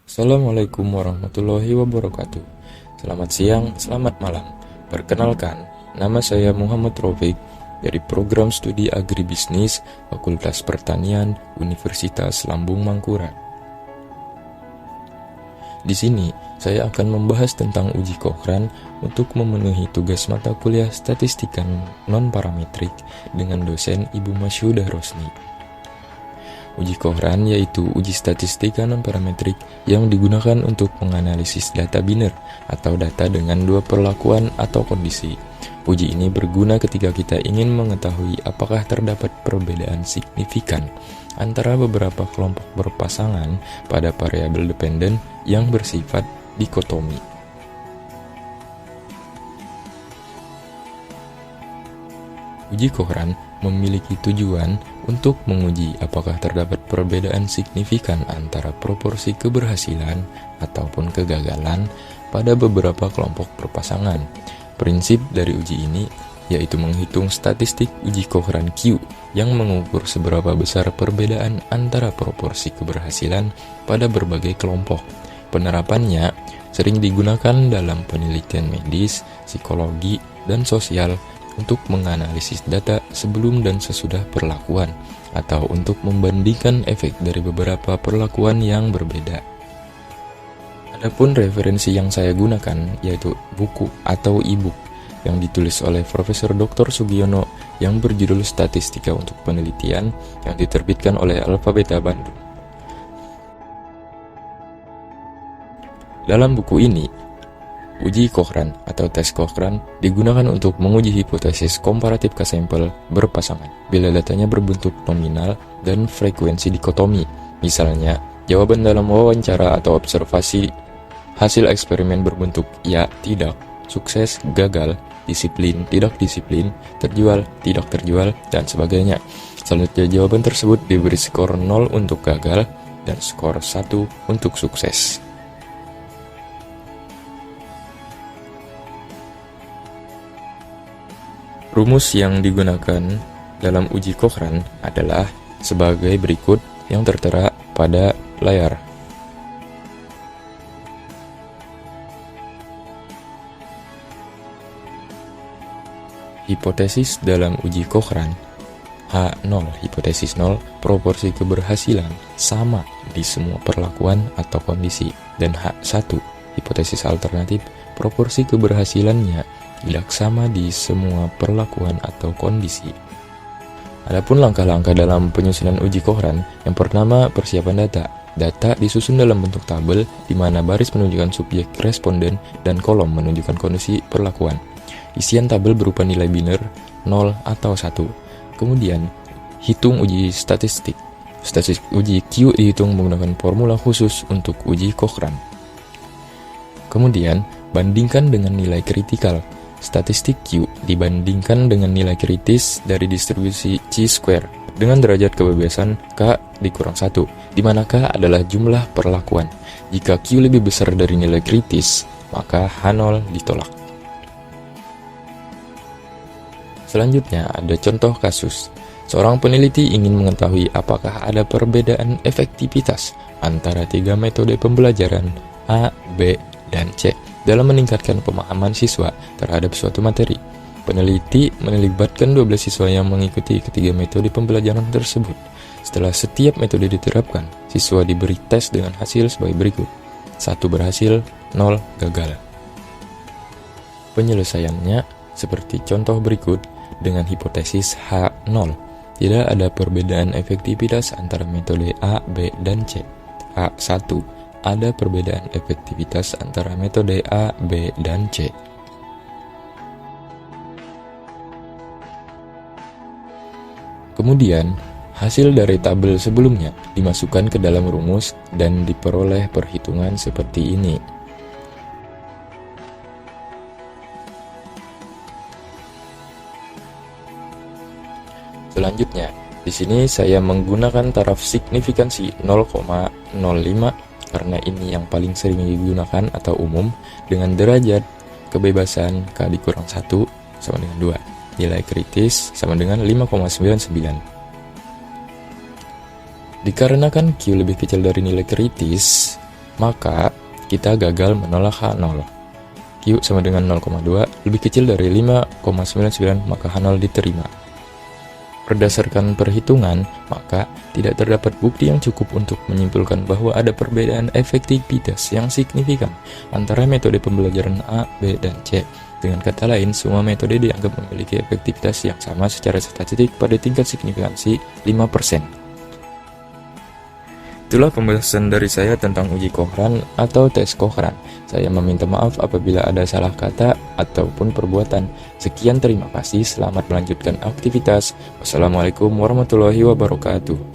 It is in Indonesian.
Assalamualaikum warahmatullahi wabarakatuh. Selamat siang, selamat malam. Perkenalkan, nama saya Muhammad Rafiq dari program studi agribisnis Fakultas Pertanian Universitas Lambung Mangkurat. Di sini, saya akan membahas tentang uji Cochrane untuk memenuhi tugas mata kuliah statistika non-parametrik dengan dosen Ibu Masyudah Rosni. Uji Cochrane yaitu uji statistika non-parametrik yang digunakan untuk menganalisis data biner atau data dengan dua perlakuan atau kondisi. Uji ini berguna ketika kita ingin mengetahui apakah terdapat perbedaan signifikan antara beberapa kelompok berpasangan pada variabel dependen yang bersifat dikotomi. Uji Cochrane memiliki tujuan untuk menguji apakah terdapat perbedaan signifikan antara proporsi keberhasilan ataupun kegagalan pada beberapa kelompok berpasangan. Prinsip dari uji ini yaitu menghitung statistik uji Cochrane Q yang mengukur seberapa besar perbedaan antara proporsi keberhasilan pada berbagai kelompok. Penerapannya sering digunakan dalam penelitian medis, psikologi, dan sosial untuk menganalisis data sebelum dan sesudah perlakuan, atau untuk membandingkan efek dari beberapa perlakuan yang berbeda. Adapun referensi yang saya gunakan yaitu buku atau e-book yang ditulis oleh Profesor Dr. Sugiono yang berjudul Statistika untuk Penelitian yang diterbitkan oleh Alpha Beta Bandung. Dalam buku ini, uji Cochrane atau tes Cochrane digunakan untuk menguji hipotesis komparatif K-sampel berpasangan bila datanya berbentuk nominal dan frekuensi dikotomi. Misalnya, jawaban dalam wawancara atau observasi hasil eksperimen berbentuk ya, tidak, sukses, gagal, disiplin, tidak disiplin, terjual, tidak terjual, dan sebagainya. Selanjutnya, jawaban tersebut diberi skor 0 untuk gagal dan skor 1 untuk sukses. Rumus yang digunakan dalam uji Cochrane adalah sebagai berikut yang tertera pada layar. Hipotesis dalam uji Cochrane H0, hipotesis 0, proporsi keberhasilan sama di semua perlakuan atau kondisi, dan H1, hipotesis alternatif, proporsi keberhasilannya tidak sama di semua perlakuan atau kondisi. Adapun langkah-langkah dalam penyusunan uji Cochrane, yang pertama persiapan data. Data disusun dalam bentuk tabel di mana baris menunjukkan subjek responden dan kolom menunjukkan kondisi perlakuan. Isian tabel berupa nilai biner 0 atau 1. Kemudian, hitung uji statistik. Statistik uji Q dihitung menggunakan formula khusus untuk uji Cochrane. Kemudian, bandingkan dengan nilai kritikal. Statistik Q dibandingkan dengan nilai kritis dari distribusi chi-square dengan derajat kebebasan K dikurang 1, di mana K adalah jumlah perlakuan. Jika Q lebih besar dari nilai kritis, maka H0 ditolak. Selanjutnya ada contoh kasus. Seorang peneliti ingin mengetahui apakah ada perbedaan efektivitas antara 3 metode pembelajaran A, B, dan C dalam meningkatkan pemahaman siswa terhadap suatu materi. Peneliti melibatkan 12 siswa yang mengikuti ketiga metode pembelajaran tersebut. Setelah setiap metode diterapkan, siswa diberi tes dengan hasil sebagai berikut. 1 berhasil, 0 gagal. Penyelesaiannya seperti contoh berikut dengan hipotesis H0. Tidak ada perbedaan efektivitas antara metode A, B, dan C. H1. Ada perbedaan efektivitas antara metode A, B, dan C. Kemudian, hasil dari tabel sebelumnya dimasukkan ke dalam rumus dan diperoleh perhitungan seperti ini. Selanjutnya, di sini saya menggunakan taraf signifikansi 0,05 karena ini yang paling sering digunakan atau umum, dengan derajat kebebasan K dikurang 1 sama dengan 2. Nilai kritis sama dengan 5,99. Dikarenakan Q lebih kecil dari nilai kritis, maka kita gagal menolak H0. Q sama dengan 0,2 lebih kecil dari 5,99, maka H0 diterima. Berdasarkan perhitungan, maka tidak terdapat bukti yang cukup untuk menyimpulkan bahwa ada perbedaan efektivitas yang signifikan antara metode pembelajaran A, B, dan C. Dengan kata lain, semua metode dianggap memiliki efektivitas yang sama secara statistik pada tingkat signifikansi 5%. Itulah pembahasan dari saya tentang uji Cochrane atau tes Cochrane. Saya meminta maaf apabila ada salah kata ataupun perbuatan. Sekian, terima kasih, selamat melanjutkan aktivitas. Wassalamualaikum warahmatullahi wabarakatuh.